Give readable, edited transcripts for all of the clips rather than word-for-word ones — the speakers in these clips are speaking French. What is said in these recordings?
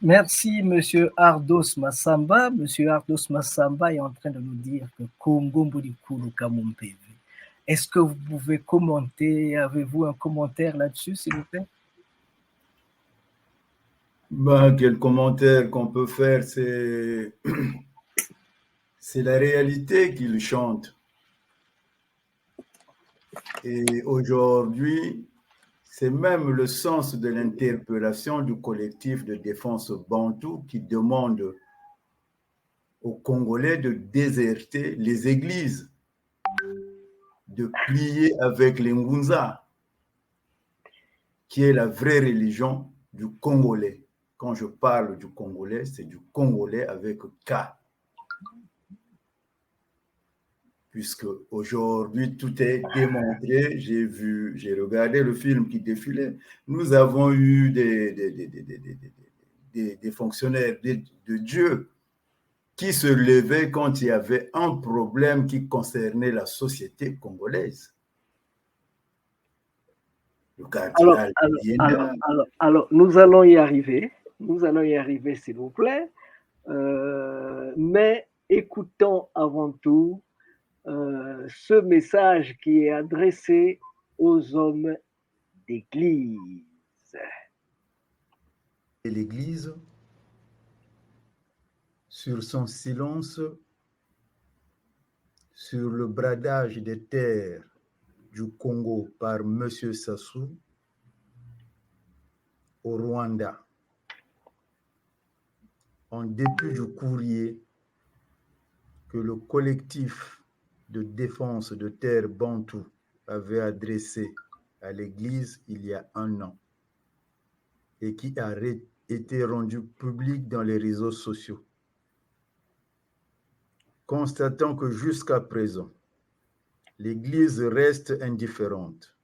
Merci, Monsieur Ardos Massamba. Monsieur Ardos Massamba est en train de nous dire que Congo Mbodikulu Kamumpeve. Est-ce que vous pouvez commenter? Avez-vous un commentaire là-dessus, s'il vous plaît? Quel commentaire qu'on peut faire, c'est la réalité qu'il chante. Et aujourd'hui, c'est même le sens de l'interpellation du collectif de défense Bantou qui demande aux Congolais de déserter les églises, de plier avec les Ngunza, qui est la vraie religion du Congolais. Quand je parle du Congolais, c'est du Congolais avec K. Puisque aujourd'hui, tout est démontré. J'ai regardé le film qui défilait. Nous avons eu des fonctionnaires de Dieu qui se levaient quand il y avait un problème qui concernait la société congolaise. Le cardinal alors, nous allons y arriver. Nous allons y arriver, s'il vous plaît. Mais écoutons avant tout ce message qui est adressé aux hommes d'église. Et l'Église, sur son silence, sur le bradage des terres du Congo par M. Sassou au Rwanda, en dépit du courrier que le collectif de défense de terres Bantou avait adressé à l'Église il y a un an et qui a été rendu public dans les réseaux sociaux. Constatant que jusqu'à présent, l'Église reste indifférente,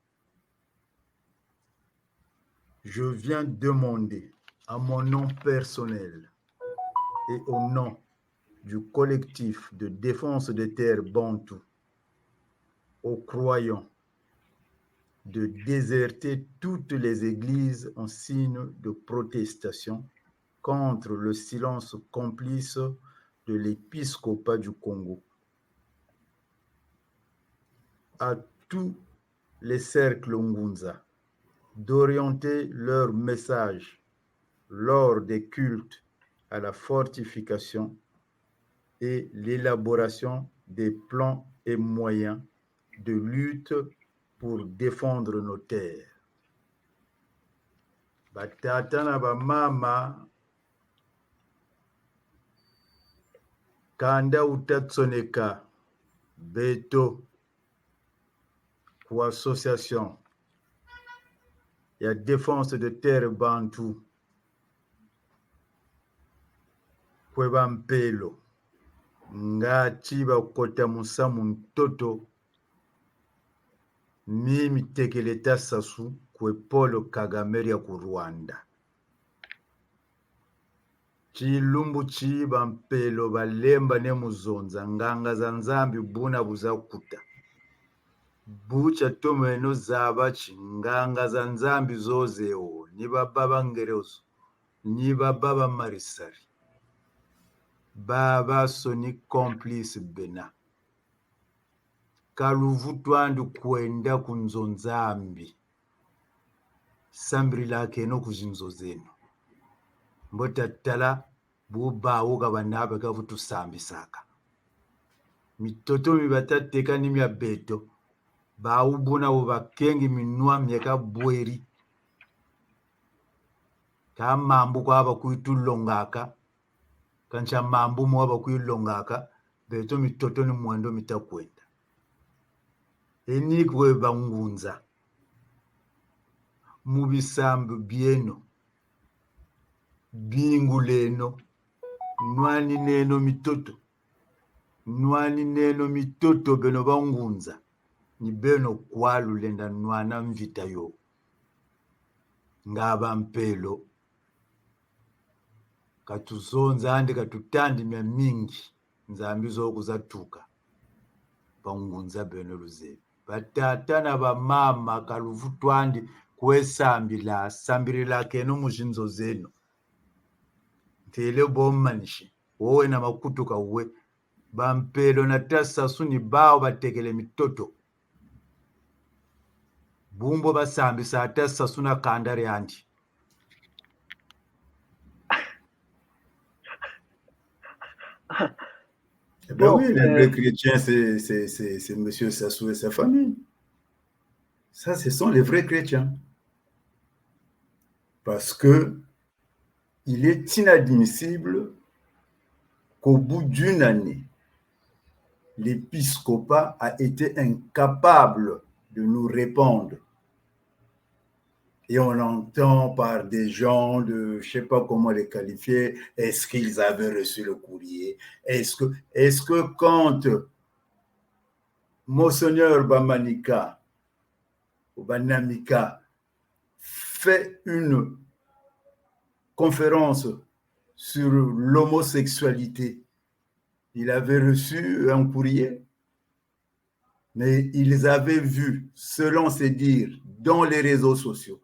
je viens demander à mon nom personnel et au nom du collectif de défense des terres Bantou aux croyants de déserter toutes les églises en signe de protestation contre le silence complice de l'épiscopat du Congo. À tous les cercles Ngunza d'orienter leur message lors des cultes à la fortification et l'élaboration des plans et moyens de lutte pour défendre nos terres. Batata na bamama kanda utatsoneka beto ku association ya défense de terre Bantu kweba mpelo ngati bakota musamu ntoto mimi tekeleta Sassou kwe Paul Kagame ya ku Rwanda. Chilumbu chiba mpelo balemba ne muzonza nganga za nzambi buna buzakuta. Bucha tomeno zaba chinganga za nzambi zozeo ni baba ngerezo ni baba marisari. Baba soni complice bena. Kaluvutwandu kwenda kunzonzambi. Sambri lake no kuzinzo zenu. Mbota tala buba uga banabe kavutu sambi saka. Mitoto mibatateka ni mya beto. Ba ubuna ubakengi minua myeka bweri. Ka mambu kwa haba kuitulongaka. Kancha mambu mwaba kuilongaka. Beto mitoto ni mwendo mitakwenda. Enikwe bangunza. Mubisambu bieno. Bingu leno. Nwani neno mitoto. Nwani neno mitoto beno bangunza. Ni beno kwalu lenda nwana mvita yo. Ngaba mpelo. Katuzonza ande katutandi mya mingi. Nzambi zo kuzatuka. Bangunza beno luze. batata na bamama kaluvu twandi kwesambila sambirila kenu mujinzo zenu ntele bomanishi wowe na makutu kauwe bampelo na tasa suni bao batekele mitoto bumbo basambisa tasa suna kandari andi. Ben oui, les vrais chrétiens, c'est M. Sassou et sa famille. Ça, ce sont les vrais chrétiens. Parce que il est inadmissible qu'au bout d'une année, l'épiscopat a été incapable de nous répondre. Et on entend par des gens de, je ne sais pas comment les qualifier, est-ce qu'ils avaient reçu le courrier? Est-ce que quand Monseigneur Bamanika ou Banamika fait une conférence sur l'homosexualité, il avait reçu un courrier? Mais ils avaient vu, selon ses dires, dans les réseaux sociaux,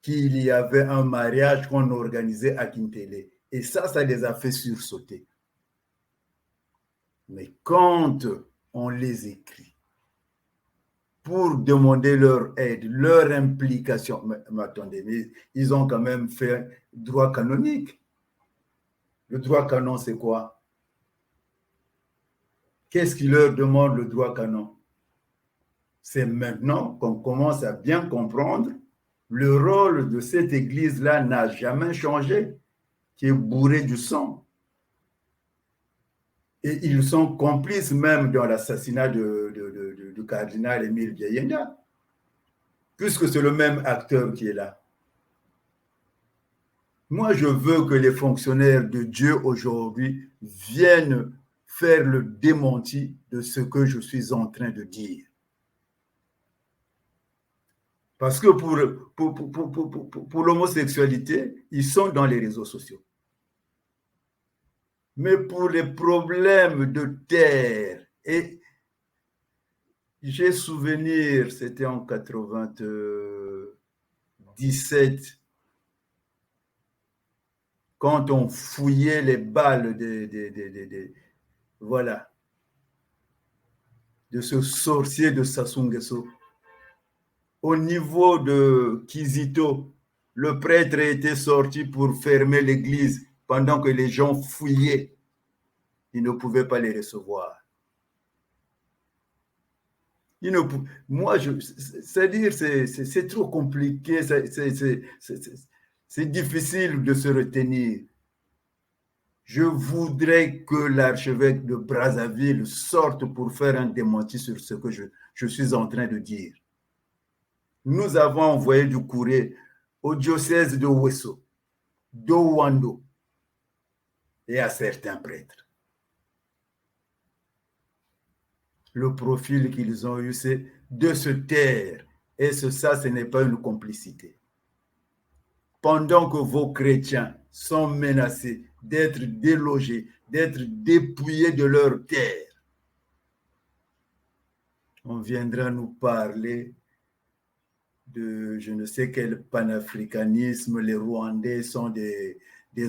qu'il y avait un mariage qu'on organisait à Kintélé. Et ça les a fait sursauter. Mais quand on les écrit pour demander leur aide, leur implication, mais attendez, mais ils ont quand même fait droit canonique. Le droit canon, c'est quoi? Qu'est-ce qui leur demande le droit canon? C'est maintenant qu'on commence à bien comprendre le rôle de cette église-là n'a jamais changé, qui est bourrée du sang. Et ils sont complices même dans l'assassinat du cardinal Émile Biayenda, puisque c'est le même acteur qui est là. Moi, je veux que les fonctionnaires de Dieu aujourd'hui viennent faire le démenti de ce que je suis en train de dire. Parce que pour l'homosexualité, ils sont dans les réseaux sociaux. Mais pour les problèmes de terre, et j'ai souvenir, c'était en 97, quand on fouillait les balles voilà, de ce sorcier de Sassou Nguesso. Au niveau de Kizito, le prêtre était sorti pour fermer l'église pendant que les gens fouillaient. Ils ne pouvaient pas les recevoir. Moi, c'est-à-dire, c'est trop compliqué, c'est difficile de se retenir. Je voudrais que l'archevêque de Brazzaville sorte pour faire un démenti sur ce que je suis en train de dire. Nous avons envoyé du courrier au diocèse de Ouesso, d'Owando et à certains prêtres. Le profil qu'ils ont eu, c'est de se taire. Et ça, ce n'est pas une complicité. Pendant que vos chrétiens sont menacés d'être délogés, d'être dépouillés de leur terre, on viendra nous parler de je ne sais quel panafricanisme, les Rwandais sont des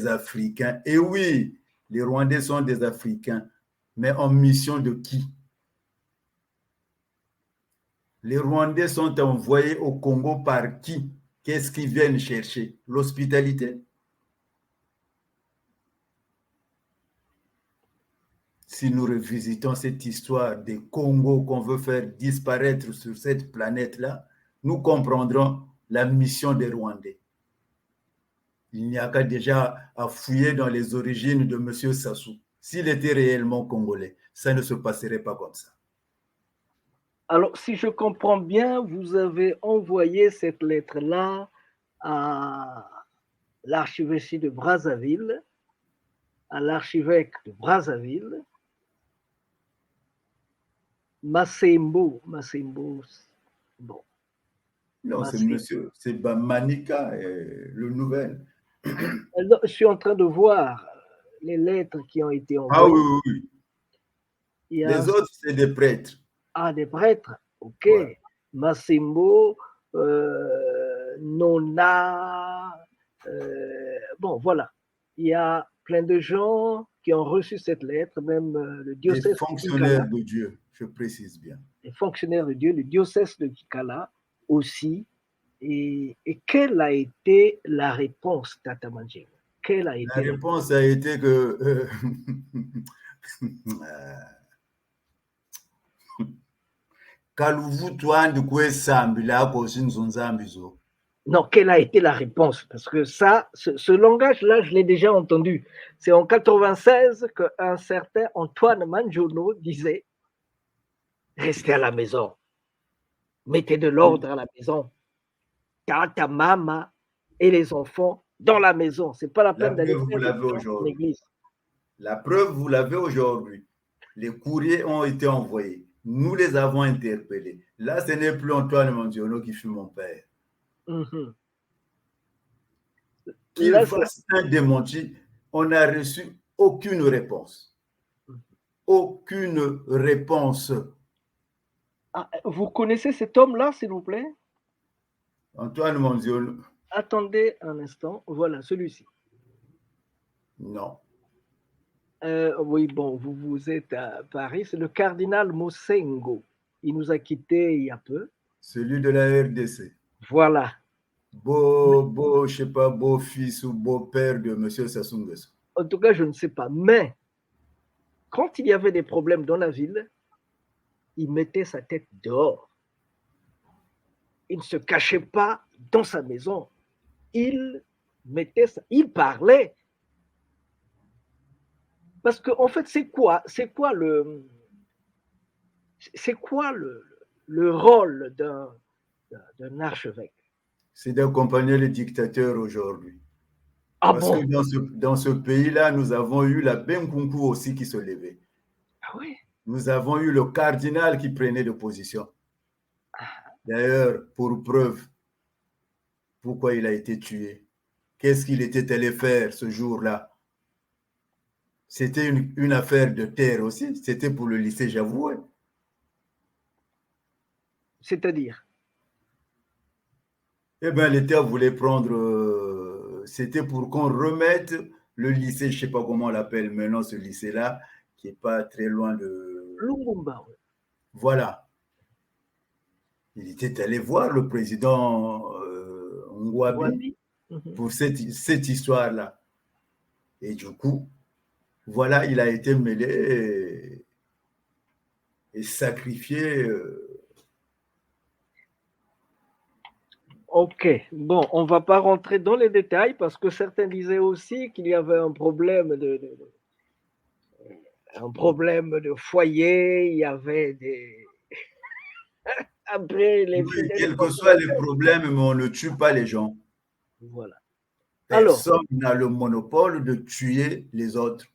Africains. Et oui, les Rwandais sont des Africains, mais en mission de qui? Les Rwandais sont envoyés au Congo par qui? Qu'est-ce qu'ils viennent chercher? L'hospitalité? Si nous revisitons cette histoire des Congo qu'on veut faire disparaître sur cette planète-là, nous comprendrons la mission des Rwandais. Il n'y a qu'à déjà à fouiller dans les origines de M. Sassou. S'il était réellement congolais, ça ne se passerait pas comme ça. Alors, si je comprends bien, vous avez envoyé cette lettre-là à l'archevêché de Brazzaville, à l'archevêque de Brazzaville, Massembo, bon. Non, c'est monsieur, c'est Bamanika, le nouvel. Alors, je suis en train de voir les lettres qui ont été envoyées. Ah oui. Les autres, c'est des prêtres. Ah, des prêtres, ok. Ouais. Massimbo, Nona, bon, voilà. Il y a plein de gens qui ont reçu cette lettre, même le Des diocèse de fonctionnaires Kikala, de Dieu, je précise bien. les fonctionnaires de Dieu, le diocèse de Kikala aussi. Et quelle a été la réponse, Tata Manjin? Quelle a La été la réponse a été que kaluvu twandi kwesambila kosi nzonzambizo. Non, quelle a été la réponse? Parce que ça, ce langage-là, je l'ai déjà entendu. C'est en 96 qu'un certain Antoine Manjono disait restez à la maison, mettez de l'ordre à la maison, tata, maman et les enfants dans la maison. C'est pas la La peine d'aller preuve, vous faire des l'avez séances en aujourd'hui. église. La preuve, vous l'avez aujourd'hui. Les courriers ont été envoyés. Nous les avons interpellés. Là, ce n'est plus Antoine Manziono qui fut mon père. Mhm. Qu'il Là, fasse un démenti, on n'a reçu aucune réponse. Aucune réponse. ah, vous connaissez cet homme-là, s'il vous plaît? Antoine Manziono, Attendez un instant. Voilà, celui-ci. non. Oui, bon, vous êtes à Paris. C'est le cardinal Mosengo. Il nous a quittés il y a peu. Celui de la RDC. Voilà. Je sais pas, beau-fils ou beau-père de M. Sassou Nguesso. En tout cas, je ne sais pas. Mais quand il y avait des problèmes dans la ville, il mettait sa tête dehors. Il ne se cachait pas dans sa maison. Il parlait. Parce qu'en fait, c'est quoi le rôle d'un archevêque? C'est d'accompagner les dictateurs aujourd'hui. Ah Parce que bon? dans ce pays-là, nous avons eu la Benkunku aussi qui se levait. Ah oui? Nous avons eu le cardinal qui prenait de position. D'ailleurs, pour preuve, pourquoi il a été tué? Qu'est-ce qu'il était allé faire ce jour-là? C'était une affaire de terre aussi. C'était pour le lycée Javoué. C'est-à-dire? Eh bien, l'État voulait prendre... c'était pour qu'on remette le lycée, je ne sais pas comment on l'appelle maintenant, ce lycée-là, qui n'est pas très loin de... Lumumba. Voilà. Il était allé voir le président Ngouabi Wabi. Mhm. pour cette histoire-là. Et du coup, voilà, il a été mêlé et sacrifié. Ok, bon, on ne va pas rentrer dans les détails parce que certains disaient aussi qu'il y avait un problème de foyer, il y avait des... Après, les Oui, fidèles quels que soient les consommateurs. problèmes, mais on ne tue pas les gens. Voilà. Alors, Personne n'a le monopole de tuer les autres.